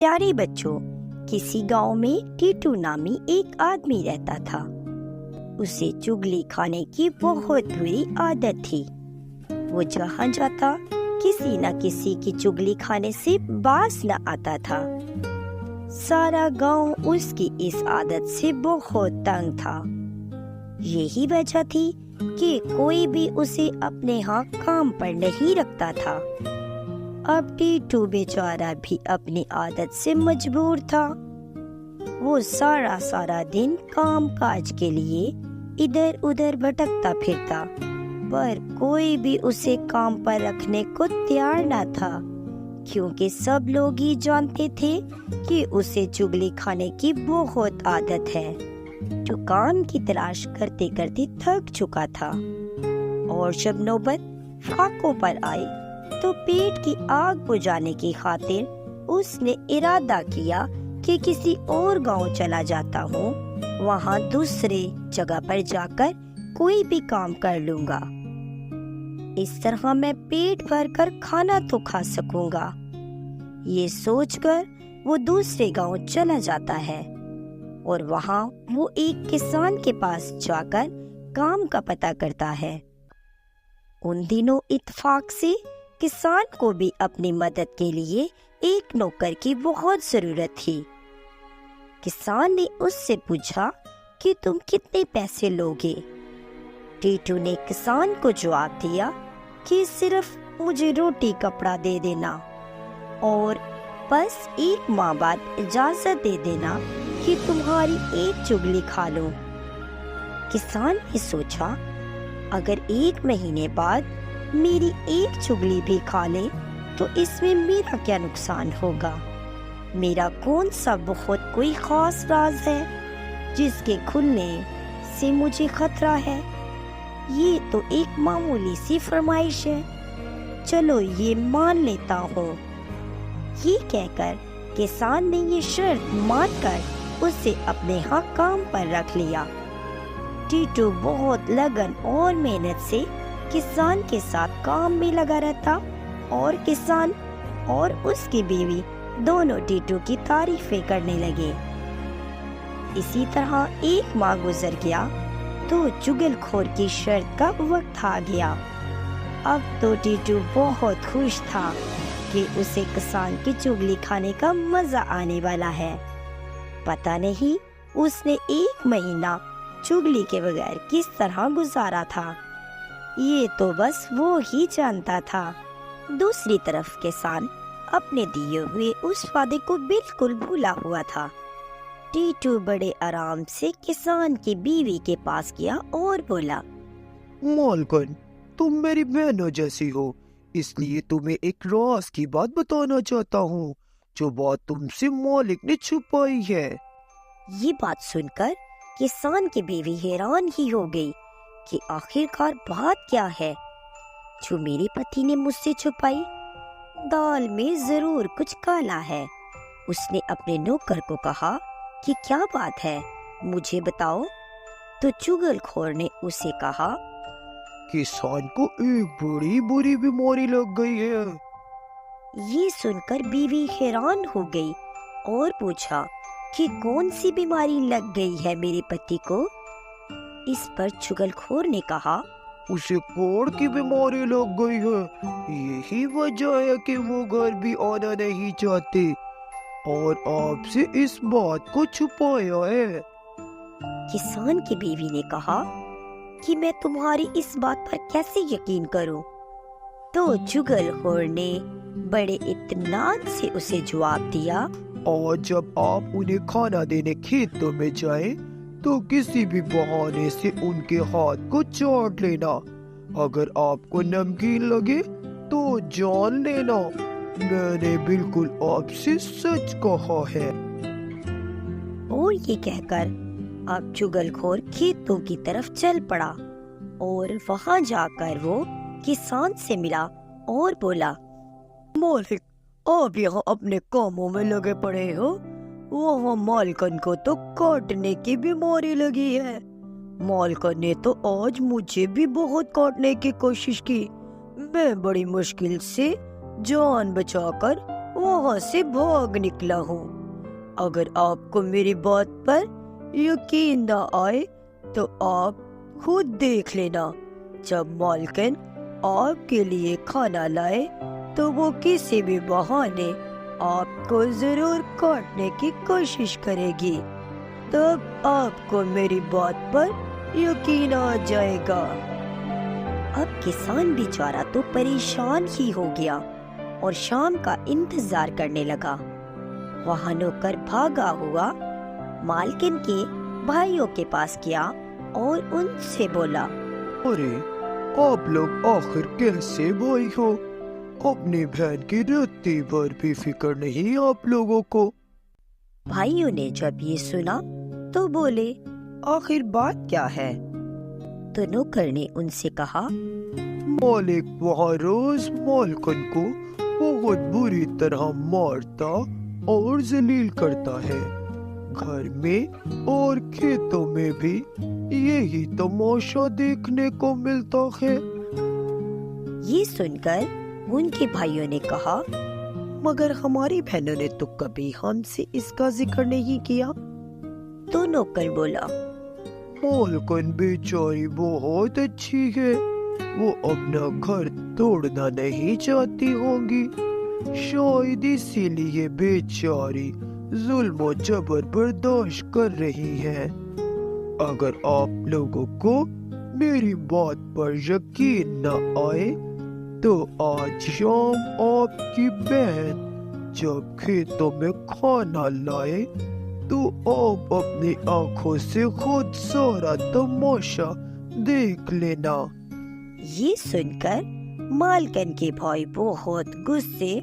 प्यारे बच्चों, किसी गांव में टीटू नामी एक आदमी रहता था। उसे चुगली खाने की बहुत बुरी आदत थी। वो जहाँ जाता किसी न किसी की चुगली खाने से बाज न आता था। सारा गांव उसकी इस आदत से बहुत तंग था। यही वजह थी कि कोई भी उसे अपने यहाँ काम पर नहीं रखता था। अब टीटू बेचारा भी अपनी आदत से मजबूर था। वो सारा दिन काम काज के लिए इधर उधर भटकता फिरता, पर कोई भी उसे काम पर रखने को तैयार न था, क्योंकि सब लोग ही जानते थे कि उसे चुगली खाने की बहुत आदत है। जो काम की तलाश करते करते थक चुका था और जब नौबत फाकों पर आई तो पेट की आग बुझाने की खातिर उसने इरादा किया कि किसी और गांव चला जाता हूँ, वहाँ दूसरे जगह पर जाकर कोई भी काम कर लूंगा। इस तरह मैं पेट भर कर खाना तो खा सकूंगा। ये सोचकर वो दूसरे गांव चला जाता है और वहाँ वो एक किसान के पास जाकर काम का पता करता है। उन दिनों इत्तेफाक से किसान को भी अपनी मदद के लिए एक नौकर की बहुत जरूरत थी। किसान ने उससे पूछा कि तुम कितने पैसे लोगे? टीटू ने किसान को जवाब दिया कि सिर्फ मुझे रोटी कपड़ा दे देना और बस एक माह बाद इजाजत दे देना कि तुम्हारी एक चुगली खा लूं। किसान ने सोचा, अगर एक महीने बाद मेरी एक चुगली भी खा ले तो इसमें मेरा क्या नुकसान होगा? मेरा कौन सा बहुत कोई खास राज है जिसके खुलने से मुझे खतरा है? ये तो एक मामूली सी फरमाइश है, चलो ये मान लेता हूँ। ये कहकर किसान ने ये शर्त मानकर उसे अपने यहाँ काम पर रख लिया। टीटू बहुत लगन और मेहनत से किसान के साथ काम में लगा रहता और किसान और उसकी बीवी दोनों टीटू की तारीफें करने लगे। इसी तरह एक माह गुजर गया तो चुगलखोर की शर्त का वक्त आ गया। अब तो टीटू बहुत खुश था कि उसे किसान की चुगली खाने का मजा आने वाला है। पता नहीं उसने एक महीना चुगली के बगैर किस तरह गुजारा था, ये तो बस वो ही जानता था। दूसरी तरफ किसान अपने दिए हुए उस वादे को बिल्कुल भूला हुआ था। टीटू बड़े आराम से किसान की बीवी के पास गया और बोला, मालकिन, तुम मेरी बहनों जैसी हो, इसलिए तुम्हें एक राज की बात बताना चाहता हूँ, जो बात तुमसे मालिक ने छुपाई है। ये बात सुनकर किसान की बीवी हैरान ही हो गई कि आखिरकार बात क्या है जो मेरे पति ने मुझसे छुपाई। दाल में जरूर कुछ काला है। उसने अपने नौकर को कहा कि क्या बात है, मुझे बताओ। तो चुगलखोर ने उसे कहा, किसान को एक बड़ी बुरी बीमारी लग गई है। ये सुनकर बीवी हैरान हो गई और पूछा कि कौन सी बीमारी लग गई है मेरे पति को। इस पर चुगलखोर ने कहा, उसे कोढ़ की बीमारी लग गई है। यही वजह है कि वो घर भी आना नहीं चाहते और आपसे इस बात को छुपाया है। किसान की बीवी ने कहा कि मैं तुम्हारी इस बात पर कैसे यकीन करूं? तो चुगलखोर ने बड़े इत्मीनान से उसे जवाब दिया, और जब आप उन्हें खाना देने खेतों में जाएं, तो किसी भी बहाने से उनके हाथ को चाट लेना। अगर आपको नमकीन लगे तो जान लेना, मैंने बिल्कुल आपसे सच कहा है। और ये कहकर अब चुगलखोर खेतों की तरफ चल पड़ा और वहां जाकर वो किसान से मिला और बोला, मालिक, आप यहाँ अपने कामों में लगे पड़े हो। वहाँ मालकन को तो काटने की बीमारी लगी है। मालकन ने तो आज मुझे भी बहुत काटने की कोशिश की। मैं बड़ी मुश्किल से जान बचाकर वहाँ से भाग निकला हूँ। अगर आपको मेरी बात पर यकीन न आए तो आप खुद देख लेना। जब मालकिन आपके लिए खाना लाए तो वो किसी भी बहाने आपको जरूर काटने की कोशिश करेगी, तब आपको मेरी बात पर यकीन आ जाएगा। अब किसान बेचारा तो परेशान ही हो गया और शाम का इंतजार करने लगा। वहाँ नौकर भागा हुआ मालकिन के भाइयों के पास गया और उनसे बोला, अरे आप लोग आखिर कैसे भाई हो? अपनी बहन की रत्ती भर भी फिक्र नहीं आप लोगों को। भाइयों ने जब ये सुना तो बोले, आखिर बात क्या है? तो नौकर ने उनसे कहा, मालिक वहाँ रोज मालकिन को बहुत बुरी तरह मारता और जलील करता है। घर में और खेतों में भी यही तमाशा देखने को मिलता है। ये सुनकर उनके भाइयों ने कहा, मगर हमारी बहनों ने तो कभी हमसे इसका जिक्र नहीं किया। तो नौकर बोला, मालकिन बेचारी बहुत अच्छी है, वो अपना घर तोड़ना नहीं चाहती होंगी, शायद इसीलिए बेचारी जुल्म और जबर बर्दाश्त कर रही है। अगर आप लोगों को मेरी बात पर यकीन न आए तो आज शाम आपकी बहन जब खेतों में खाना लाए तो आप अपनी आंखों से खुद सारा तमाशा देख लेना। ये सुनकर मालकिन के भाई बहुत गुस्से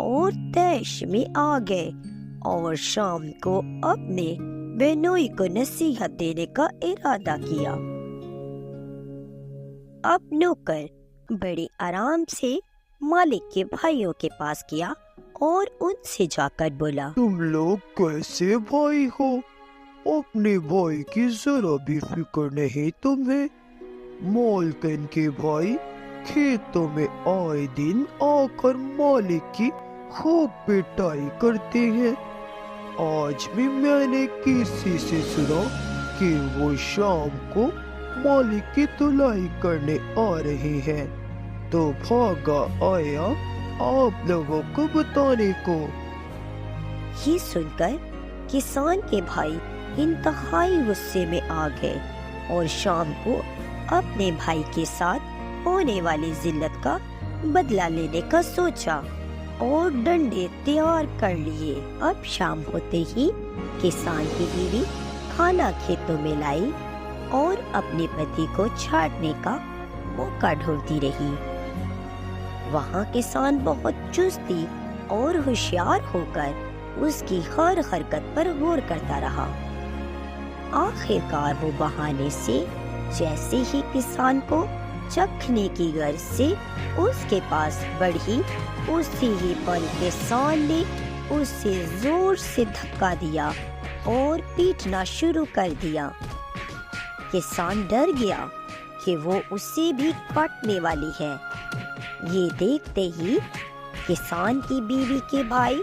और तैश में आ गए और शाम को अपने बहनोई को नसीहत देने का इरादा किया। अब नौकर बड़े आराम से मालिक के भाइयों के पास गया और उनसे जाकर बोला, तुम लोग कैसे भाई हो? अपने भाई की जरा भी फिक्र नहीं तुम्हें? मालकिन के भाई खेतों में आए दिन आकर मालिक की खूब पिटाई करते हैं। आज भी मैंने किसी से सुना कि वो शाम को मालिक की धुलाई करने आ रहे हैं, तो भागा आया आप लोगों को बताने को। ये सुनकर किसान के भाई इंतहाई गुस्से में आ गए और शाम को अपने भाई के साथ होने वाली जिल्लत का बदला लेने का सोचा और डंडे तैयार कर लिए। अब शाम होते ही किसान की बीवी खाना खेतों में लाई और अपने पति को छाटने का मौका ढूंढती रही। वहाँ किसान बहुत चुस्ती और होशियार होकर उसकी हर हरकत पर गौर करता रहा। आखिरकार वो बहाने से जैसे ही किसान को चखने की गर्ज से उसके पास बढ़ी, उसी ही पल किसान ने उसे जोर से धक्का दिया और पीटना शुरू कर दिया। किसान डर गया कि वो उसे भी काटने वाली है। ये देखते ही किसान की बीवी के भाई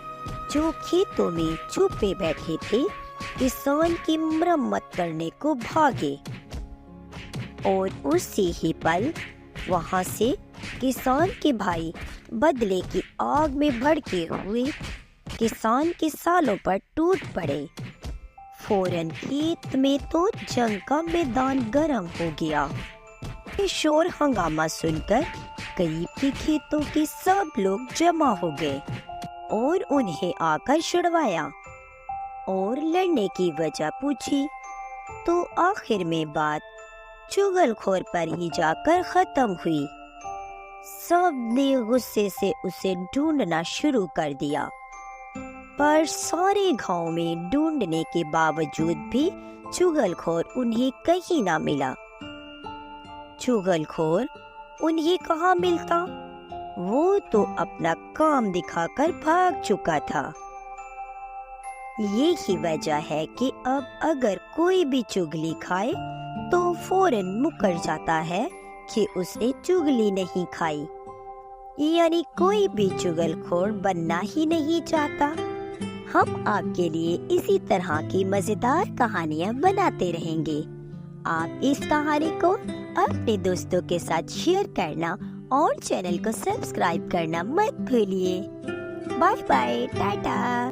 जो खेतों में छुपे बैठे थे, किसान की मरम्मत करने को भागे और उसी ही पल वहां से किसान के भाई बदले की आग में भड़के हुए किसान के सालों पर टूट पड़े। फौरन खेत में तो जंग का मैदान गर्म हो गया। ये शोर हंगामा सुनकर करीब के खेतों के सब लोग जमा हो गए और उन्हें आकर छुड़वाया और लड़ने की वजह पूछी, तो आखिर में बात चुगलखोर पर ही जाकर खत्म हुई। सब ने गुस्से से उसे ढूंढना शुरू कर दिया, पर सारे गांव में ढूंढने के बावजूद भी चुगलखोर उन्हें कहीं ना मिला। चुगलखोर उन्हें कहाँ मिलता? वो तो अपना काम दिखाकर भाग चुका था। यही वजह है कि अब अगर कोई भी चुगली खाए तो फौरन मुकर जाता है कि उसने चुगली नहीं खाई। यानी कोई भी चुगलखोर बनना ही नहीं चाहता। हम आपके लिए इसी तरह की मजेदार कहानियाँ बनाते रहेंगे। आप इस कहानी को अपने दोस्तों के साथ शेयर करना और चैनल को सब्सक्राइब करना मत भूलिए। Bye bye, Tata.